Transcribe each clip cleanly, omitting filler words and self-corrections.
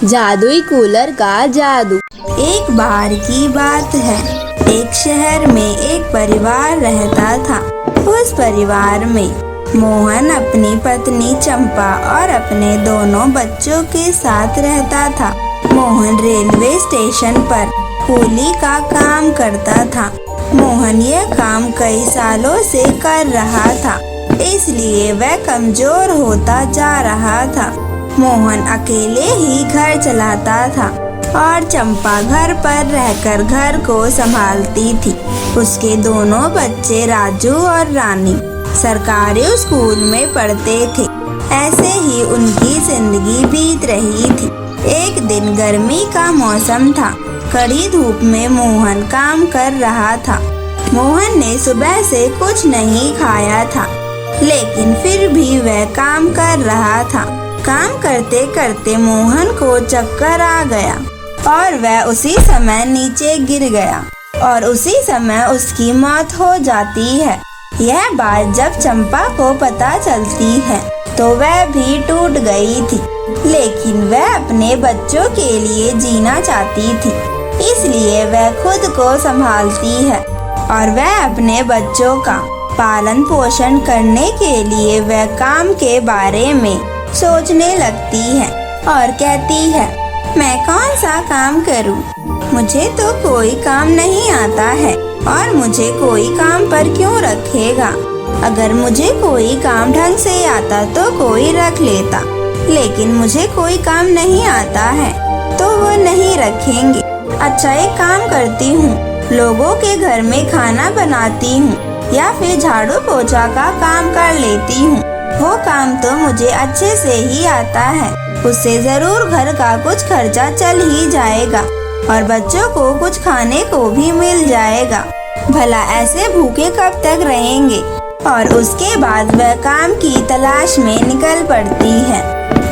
जादुई कूलर का जादू। एक बार की बात है, एक शहर में एक परिवार रहता था। उस परिवार में मोहन अपनी पत्नी चंपा और अपने दोनों बच्चों के साथ रहता था। मोहन रेलवे स्टेशन पर कूली का काम करता था। मोहन यह काम कई सालों से कर रहा था, इसलिए वह कमजोर होता जा रहा था। मोहन अकेले ही घर चलाता था और चंपा घर पर रहकर घर को संभालती थी। उसके दोनों बच्चे राजू और रानी सरकारी स्कूल में पढ़ते थे। ऐसे ही उनकी जिंदगी बीत रही थी। एक दिन गर्मी का मौसम था। कड़ी धूप में मोहन काम कर रहा था। मोहन ने सुबह से कुछ नहीं खाया था, लेकिन फिर भी वह काम कर रहा था। काम करते करते मोहन को चक्कर आ गया और वह उसी समय नीचे गिर गया और उसी समय उसकी मौत हो जाती है। यह बात जब चंपा को पता चलती है तो वह भी टूट गई थी, लेकिन वह अपने बच्चों के लिए जीना चाहती थी, इसलिए वह खुद को संभालती है और वह अपने बच्चों का पालन पोषण करने के लिए वह काम के बारे में सोचने लगती है और कहती है, मैं कौन सा काम करूं? मुझे तो कोई काम नहीं आता है और मुझे कोई काम पर क्यों रखेगा? अगर मुझे कोई काम ढंग से आता तो कोई रख लेता, लेकिन मुझे कोई काम नहीं आता है तो वो नहीं रखेंगे। अच्छा, एक काम करती हूँ, लोगों के घर में खाना बनाती हूँ या फिर झाड़ू पोछा का काम कर लेती हूँ। वो काम तो मुझे अच्छे से ही आता है, उससे जरूर घर का कुछ खर्चा चल ही जाएगा और बच्चों को कुछ खाने को भी मिल जाएगा। भला ऐसे भूखे कब तक रहेंगे? और उसके बाद वह काम की तलाश में निकल पड़ती है।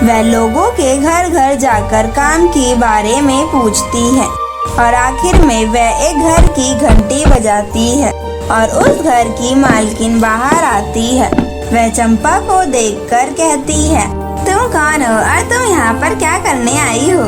वह लोगों के घर घर जाकर काम के बारे में पूछती है और आखिर में वह एक घर की घंटी बजाती है और उस घर की मालकिन बाहर आती है। वह चंपा को देखकर कहती है, तुम कौन हो और तुम यहाँ पर क्या करने आई हो?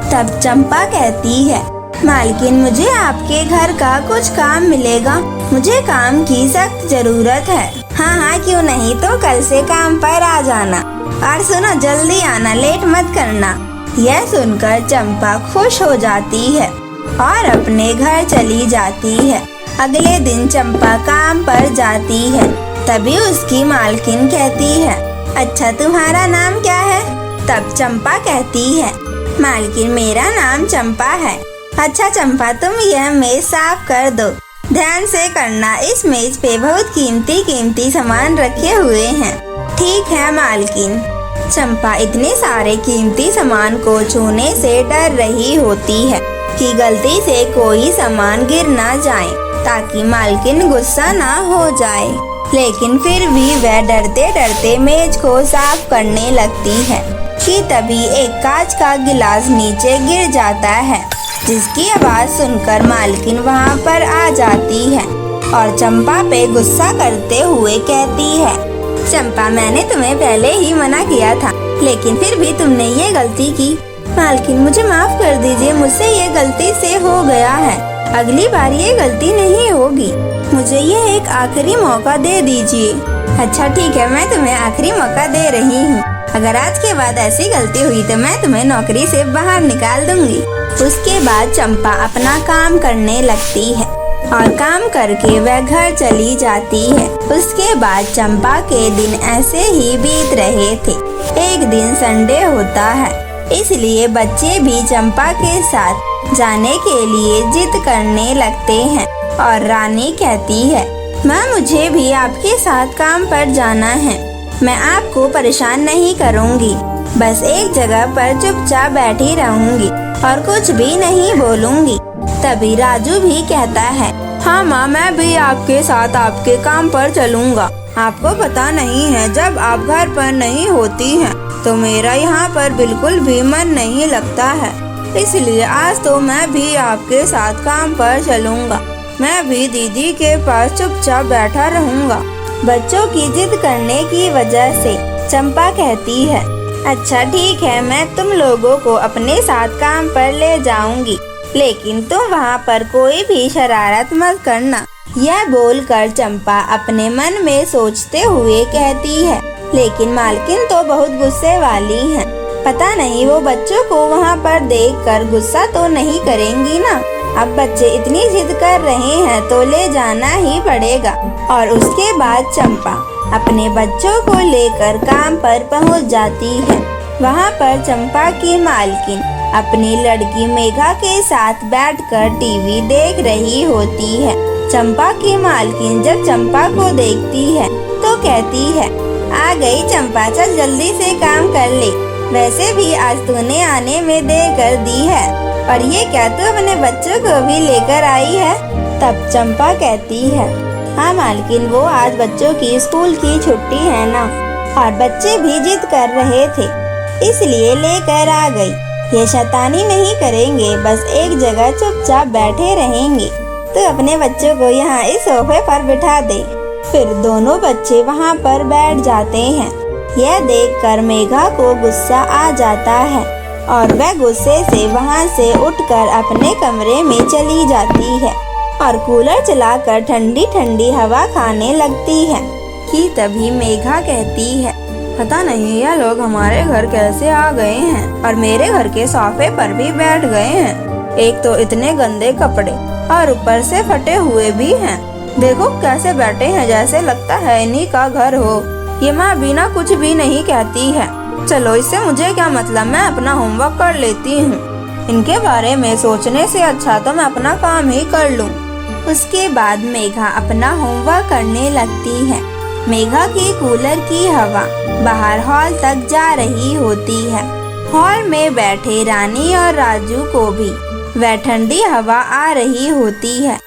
तब चंपा कहती है, मालकिन, मुझे आपके घर का कुछ काम मिलेगा। मुझे काम की सख्त जरूरत है। हाँ हाँ, क्यों नहीं, तुम कल से काम पर आ जाना और सुनो, जल्दी आना, लेट मत करना। यह सुनकर चंपा खुश हो जाती है और अपने घर चली जाती है। अगले दिन चंपा काम पर जाती है। तभी उसकी मालकिन कहती है, अच्छा, तुम्हारा नाम क्या है? तब चंपा कहती है, मालकिन, मेरा नाम चंपा है। अच्छा चंपा, तुम यह मेज साफ कर दो। ध्यान से करना, इस मेज पे बहुत कीमती कीमती सामान रखे हुए हैं। ठीक है मालकिन। चंपा इतने सारे कीमती सामान को छूने से डर रही होती है कि गलती से कोई सामान गिर ना जाए, ताकि मालकिन गुस्सा ना हो जाए। लेकिन फिर भी वह डरते डरते मेज को साफ करने लगती है कि तभी एक कांच का गिलास नीचे गिर जाता है, जिसकी आवाज सुनकर मालकिन वहां पर आ जाती है और चंपा पे गुस्सा करते हुए कहती है, चंपा, मैंने तुम्हें पहले ही मना किया था, लेकिन फिर भी तुमने ये गलती की। मालकिन, मुझे माफ कर दीजिए, मुझसे ये गलती से हो गया है। अगली बार ये गलती नहीं होगी। मुझे ये एक आखिरी मौका दे दीजिए। अच्छा ठीक है, मैं तुम्हें आखिरी मौका दे रही हूँ। अगर आज के बाद ऐसी गलती हुई तो मैं तुम्हें नौकरी से बाहर निकाल दूंगी। उसके बाद चंपा अपना काम करने लगती है और काम करके वह घर चली जाती है। उसके बाद चंपा के दिन ऐसे ही बीत रहे थे। एक दिन संडे होता है, इसलिए बच्चे भी चंपा के साथ जाने के लिए जिद करने लगते हैं और रानी कहती है, माँ, मुझे भी आपके साथ काम पर जाना है। मैं आपको परेशान नहीं करूँगी, बस एक जगह पर चुपचाप बैठी रहूँगी और कुछ भी नहीं बोलूँगी। तभी राजू भी कहता है, हाँ माँ, मैं भी आपके साथ आपके काम पर चलूँगा। आपको पता नहीं है, जब आप घर पर नहीं होती हैं तो मेरा यहाँ पर बिल्कुल भी मन नहीं लगता है, इसलिए आज तो मैं भी आपके साथ काम पर चलूँगा। मैं भी दीदी के पास चुपचाप बैठा रहूँगा। बच्चों की जिद करने की वजह से चंपा कहती है, अच्छा ठीक है, मैं तुम लोगों को अपने साथ काम पर ले जाऊंगी, लेकिन तुम वहाँ पर कोई भी शरारत मत करना। यह बोलकर चंपा अपने मन में सोचते हुए कहती है, लेकिन मालकिन तो बहुत गुस्से वाली हैं। पता नहीं वो बच्चों को वहाँ पर देखकर गुस्सा तो नहीं करेंगी ना। अब बच्चे इतनी जिद कर रहे हैं तो ले जाना ही पड़ेगा। और उसके बाद चंपा अपने बच्चों को लेकर काम पर पहुँच जाती है। वहाँ पर चंपा की मालकिन अपनी लड़की मेघा के साथ बैठकर टीवी देख रही होती है। चंपा की मालकिन जब चंपा को देखती है तो कहती है, आ गई चंपा, चल जल्दी से काम कर ले। वैसे भी आज तूने आने में देर कर दी है, और ये क्या तू अपने बच्चों को भी लेकर आई है? तब चंपा कहती है, हाँ मालकिन, वो आज बच्चों की स्कूल की छुट्टी है ना, और बच्चे भी जिद कर रहे थे, इसलिए लेकर आ गई। ये शैतानी नहीं करेंगे, बस एक जगह चुपचाप बैठे रहेंगे। तो अपने बच्चों को यहाँ इस सोफे पर बिठा दे। फिर दोनों बच्चे वहाँ पर बैठ जाते हैं। यह देखकर मेघा को गुस्सा आ जाता है और वह गुस्से से वहाँ से उठकर अपने कमरे में चली जाती है और कूलर चलाकर ठंडी ठंडी हवा खाने लगती है। कि तभी मेघा कहती है, पता नहीं यह लोग हमारे घर कैसे आ गए हैं और मेरे घर के सोफे पर भी बैठ गए हैं। एक तो इतने गंदे कपड़े और ऊपर से फटे हुए भी हैं। देखो कैसे बैठे हैं, जैसे लगता है इन्हीं का घर हो। ये माँ बिना कुछ भी नहीं कहती है। चलो इससे मुझे क्या मतलब, मैं अपना होमवर्क कर लेती हूँ। इनके बारे में सोचने से अच्छा तो मैं अपना काम ही कर लूँ। उसके बाद मेघा अपना होमवर्क करने लगती है। मेघा की कूलर की हवा बाहर हॉल तक जा रही होती है। हॉल में बैठे रानी और राजू को भी वह ठंडी हवा आ रही होती है।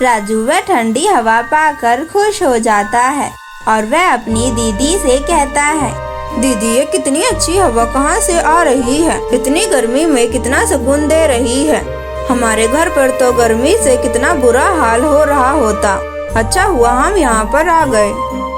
राजू वह ठंडी हवा पाकर खुश हो जाता है और वह अपनी दीदी से कहता है, दीदी ये कितनी अच्छी हवा कहाँ से आ रही है, इतनी गर्मी में कितना सुकून दे रही है। हमारे घर पर तो गर्मी से कितना बुरा हाल हो रहा होता, अच्छा हुआ हम यहाँ पर आ गए।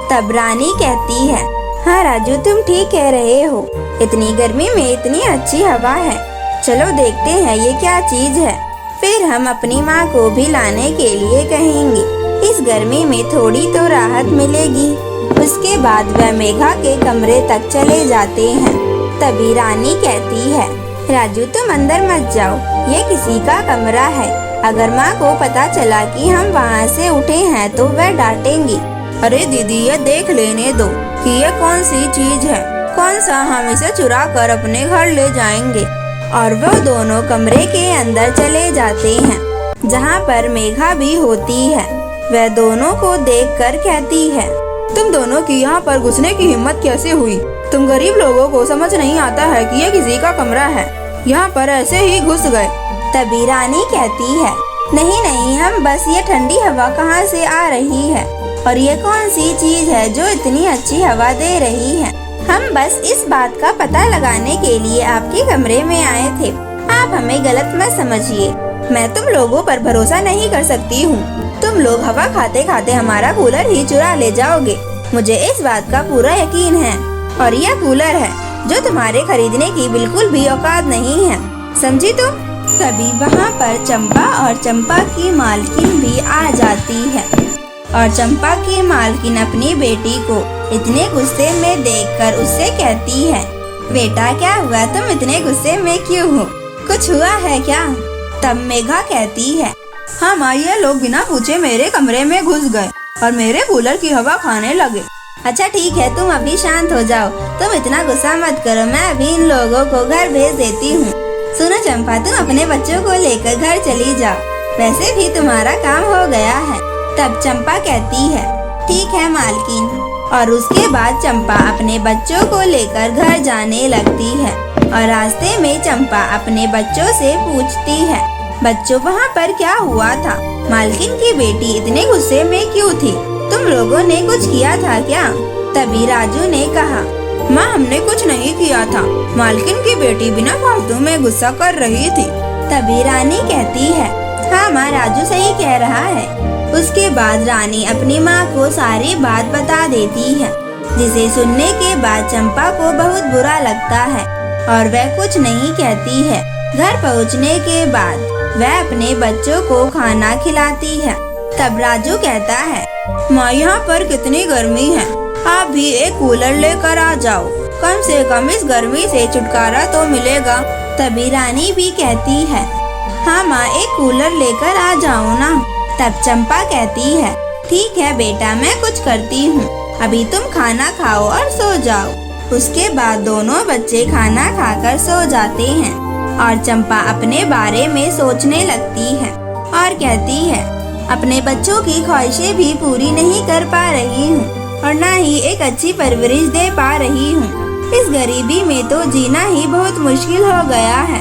तब रानी कहती है, हाँ राजू तुम ठीक कह रहे हो, इतनी गर्मी में इतनी अच्छी हवा है। चलो देखते हैं ये क्या चीज है, फिर हम अपनी माँ को भी लाने के लिए कहेंगे, इस गर्मी में थोड़ी तो राहत मिलेगी। उसके बाद वह मेघा के कमरे तक चले जाते हैं। तभी रानी कहती है, राजू तुम अंदर मत जाओ, ये किसी का कमरा है। अगर माँ को पता चला कि हम वहाँ से उठे हैं तो वह डांटेंगी। अरे दीदी ये देख लेने दो कि ये कौन सी चीज है, कौन सा हम इसे चुरा कर अपने घर ले जाएंगे। और वह दोनों कमरे के अंदर चले जाते हैं जहाँ पर मेघा भी होती है। वह दोनों को देखकर कहती है, तुम दोनों की यहाँ पर घुसने की हिम्मत कैसे हुई? तुम गरीब लोगों को समझ नहीं आता है कि ये किसी का कमरा है, यहाँ पर ऐसे ही घुस गए। तभी रानी कहती है, नहीं नहीं, हम बस ये ठंडी हवा कहाँ से आ रही है और ये कौन सी चीज है जो इतनी अच्छी हवा दे रही है। हम बस इस बात का पता लगाने के लिए आपके कमरे में आए थे, आप हमें गलत मत समझिए। मैं तुम लोगों पर भरोसा नहीं कर सकती हूँ। तुम लोग हवा खाते खाते हमारा कूलर ही चुरा ले जाओगे, मुझे इस बात का पूरा यकीन है। और यह कूलर है जो तुम्हारे खरीदने की बिल्कुल भी औकात नहीं है, समझी तुम? तभी वहाँ पर चंपा और चंपा की मालकिन भी आ जाती है और चंपा की मालकिन अपनी बेटी को इतने गुस्से में देखकर उससे कहती है, बेटा क्या हुआ, तुम इतने गुस्से में क्यों हो, कुछ हुआ है क्या? तब मेघा कहती है, हाँ माँ, ये लोग बिना पूछे मेरे कमरे में घुस गए और मेरे कूलर की हवा खाने लगे। अच्छा ठीक है, तुम अभी शांत हो जाओ, तुम इतना गुस्सा मत करो, मैं अभी इन लोगों को घर भेज देती हूँ। सुनो चंपा, तुम अपने बच्चों को लेकर घर चली जाओ, वैसे भी तुम्हारा काम हो गया है। तब चंपा कहती है, ठीक है मालकिन। और उसके बाद चंपा अपने बच्चों को लेकर घर जाने लगती है और रास्ते में चंपा अपने बच्चों से पूछती है, बच्चों वहाँ पर क्या हुआ था? मालकिन की बेटी इतने गुस्से में क्यों थी? तुम लोगों ने कुछ किया था क्या? तभी राजू ने कहा, माँ हमने कुछ नहीं किया था, मालकिन की बेटी बिना फालतू में गुस्सा कर रही थी। तभी रानी कहती है, हाँ माँ, राजू सही कह रहा है। उसके बाद रानी अपनी माँ को सारी बात बता देती है। जिसे सुनने के बाद चंपा को बहुत बुरा लगता है और वह कुछ नहीं कहती है। घर पहुंचने के बाद वह अपने बच्चों को खाना खिलाती है। तब राजू कहता है, माँ यहाँ पर कितनी गर्मी है, आप भी एक कूलर लेकर आ जाओ, कम से कम इस गर्मी से छुटकारा तो मिलेगा। तभी रानी भी कहती है, हाँ माँ, एक कूलर लेकर आ जाओ ना। तब चंपा कहती है, ठीक है बेटा, मैं कुछ करती हूँ, अभी तुम खाना खाओ और सो जाओ। उसके बाद दोनों बच्चे खाना खाकर सो जाते हैं और चंपा अपने बारे में सोचने लगती है और कहती है, अपने बच्चों की ख्वाहिशें भी पूरी नहीं कर पा रही हूँ और न ही एक अच्छी परवरिश दे पा रही हूँ। इस गरीबी में तो जीना ही बहुत मुश्किल हो गया है।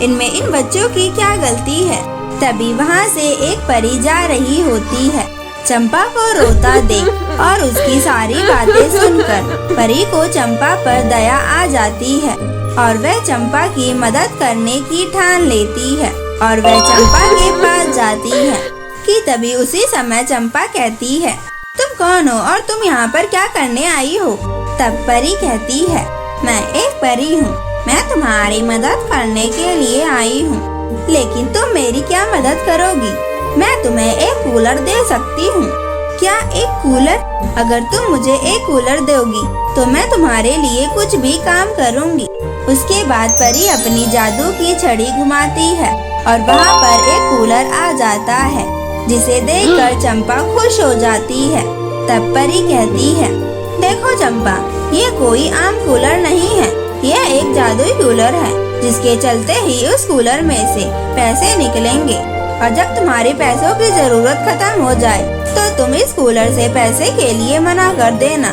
इनमें इन बच्चों की क्या गलती है। तभी वहाँ से एक परी जा रही होती है। चंपा को रोता देख और उसकी सारी बातें सुनकर परी को चंपा पर दया आ जाती है और वह चंपा की मदद करने की ठान लेती है और वह चंपा के पास जाती है कि तभी उसी समय चंपा कहती है, तुम कौन हो और तुम यहाँ पर क्या करने आई हो। तब परी कहती है, मैं एक परी हूँ, मैं तुम्हारी मदद करने के लिए आई हूँ, लेकिन तुम मेरी क्या मदद करोगी। मैं तुम्हें एक कूलर दे सकती हूँ। क्या एक कूलर? अगर तुम मुझे एक कूलर दोगी तो मैं तुम्हारे लिए कुछ भी काम करूँगी। उसके बाद परी अपनी जादू की छड़ी घुमाती है और वहाँ पर एक कूलर आ जाता है, जिसे देखकर चंपा खुश हो जाती है। तब परी कहती है, देखो चंपा, ये कोई आम कूलर नहीं है, यह एक जादुई कूलर है, जिसके चलते ही उस कूलर में से पैसे निकलेंगे और जब तुम्हारे पैसों की जरूरत खत्म हो जाए तो तुम इस कूलर से पैसे के लिए मना कर देना,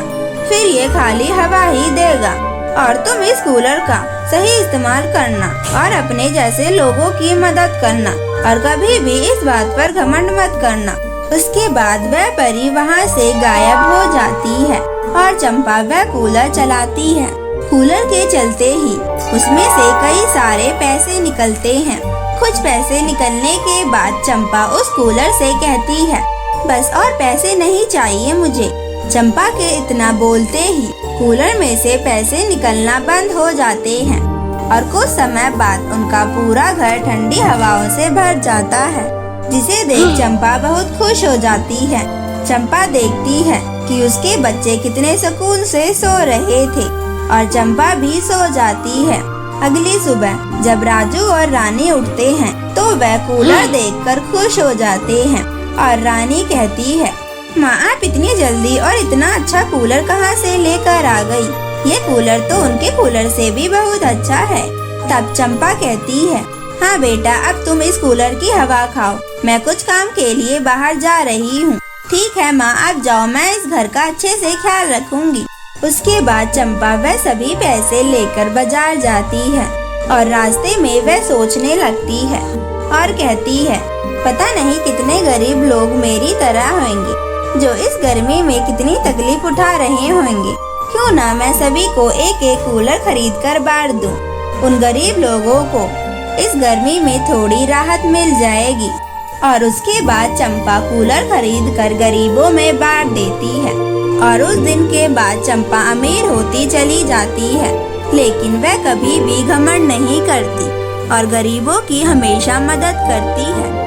फिर ये खाली हवा ही देगा और तुम इस कूलर का सही इस्तेमाल करना और अपने जैसे लोगों की मदद करना और कभी भी इस बात पर घमंड मत करना। उसके बाद वह परी वहाँ से गायब हो जाती है और चंपा वह कूलर चलाती है। कूलर के चलते ही उसमें से कई सारे पैसे निकलते हैं। कुछ पैसे निकलने के बाद चंपा उस कूलर से कहती है, बस और पैसे नहीं चाहिए मुझे। चंपा के इतना बोलते ही कूलर में से पैसे निकलना बंद हो जाते हैं और कुछ समय बाद उनका पूरा घर ठंडी हवाओं से भर जाता है, जिसे देख चंपा बहुत खुश हो जाती है। चंपा देखती है कि उसके बच्चे कितने सुकून से सो रहे थे और चंपा भी सो जाती है। अगली सुबह जब राजू और रानी उठते हैं तो वह कूलर देखकर खुश हो जाते हैं और रानी कहती है, माँ, आप इतनी जल्दी और इतना अच्छा कूलर कहाँ से लेकर आ गई। ये कूलर तो उनके कूलर से भी बहुत अच्छा है। तब चंपा कहती है, हाँ बेटा, अब तुम इस कूलर की हवा खाओ, मैं कुछ काम के लिए बाहर जा रही हूँ। ठीक है माँ, आप जाओ, मैं इस घर का अच्छे से ख्याल रखूंगी। उसके बाद चंपा वह सभी पैसे लेकर बाजार जाती है और रास्ते में वह सोचने लगती है और कहती है, पता नहीं कितने गरीब लोग मेरी तरह होंगे जो इस गर्मी में कितनी तकलीफ उठा रहे होंगे। क्यों ना मैं सभी को एक एक कूलर खरीद कर बांट दूं। उन गरीब लोगों को इस गर्मी में थोड़ी राहत मिल जाएगी। और उसके बाद चंपा कूलर खरीद कर गरीबों में बांट देती है और उस दिन के बाद चंपा अमीर होती चली जाती है, लेकिन वह कभी भी घमंड नहीं करती और गरीबों की हमेशा मदद करती है।